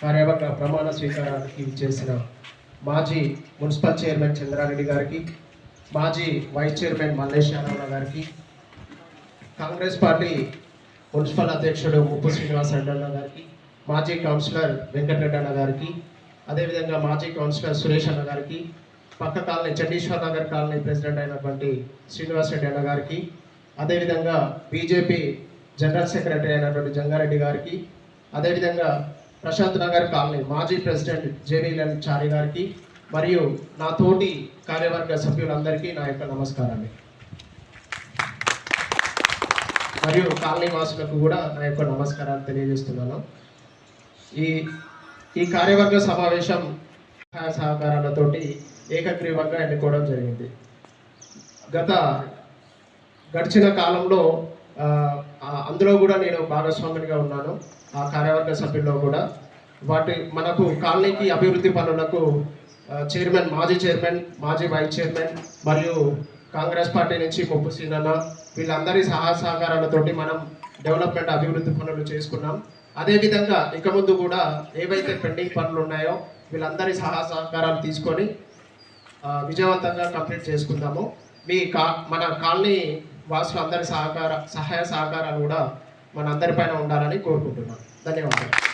కార్యవర్గ ప్రమాణ స్వీకారానికి చేసిన మాజీ మున్సిపల్ చైర్మన్ చంద్రారెడ్డి గారికి, మాజీ వైస్ చైర్మన్ మల్లేష్ యాదవ్ గారికి, కాంగ్రెస్ పార్టీ మున్సిపల్ అధ్యక్షుడు ముప్పు శ్రీనివాస్ అన్న గారికి, మాజీ కౌన్సిలర్ వెంకటరెడ్డి అన్న గారికి, అదేవిధంగా మాజీ కౌన్సిలర్ సురేష్ అన్న గారికి, పక్క కాలనీ చండీశ్వర్ నగర్ కాలనీ ప్రెసిడెంట్ అయినటువంటి శ్రీనివాస్ రెడ్డి అన్న గారికి, అదేవిధంగా బీజేపీ జనరల్ సెక్రటరీ అయినటువంటి జంగారెడ్డి గారికి, అదేవిధంగా ప్రశాంత్ నగర్ కాలనీ మాజీ ప్రెసిడెంట్ జేవీఎల్ చారి గారికి, మరియు నా తోటి కార్యవర్గ సభ్యులందరికీ నా యొక్క నమస్కారాలు. మరియు కాలనీ వాసులకు కూడా నా యొక్క నమస్కారాలు తెలియజేస్తున్నాను. ఈ కార్యవర్గ సమావేశం సహకారాలతోటి ఏకగ్రీవంగా ఎన్నుకోవడం జరిగింది. గడిచిన కాలంలో అందులో కూడా నేను భాగస్వామిగా ఉన్నాను. ఆ కార్యవర్గ సభ్యుల్లో కూడా మనకు కాలనీకి అభివృద్ధి పనులకు మాజీ చైర్మన్, మాజీ వైస్ చైర్మన్ మరియు కాంగ్రెస్ పార్టీ నుంచి ముప్పు సీనన్న వీళ్ళందరి సహకారాలతోటి మనం డెవలప్మెంట్ అభివృద్ధి పనులు చేసుకున్నాం. అదేవిధంగా ఇక ముందు కూడా ఏవైతే పెండింగ్ పనులు ఉన్నాయో వీళ్ళందరి సహకారాలు తీసుకొని విజయవంతంగా కంప్లీట్ చేసుకుందాము. మన కాలనీ వాసులందరి సహాయ సహకారాలు కూడా మన అందరిపైన ఉండాలని కోరుకుంటున్నాను. ధన్యవాదాలు.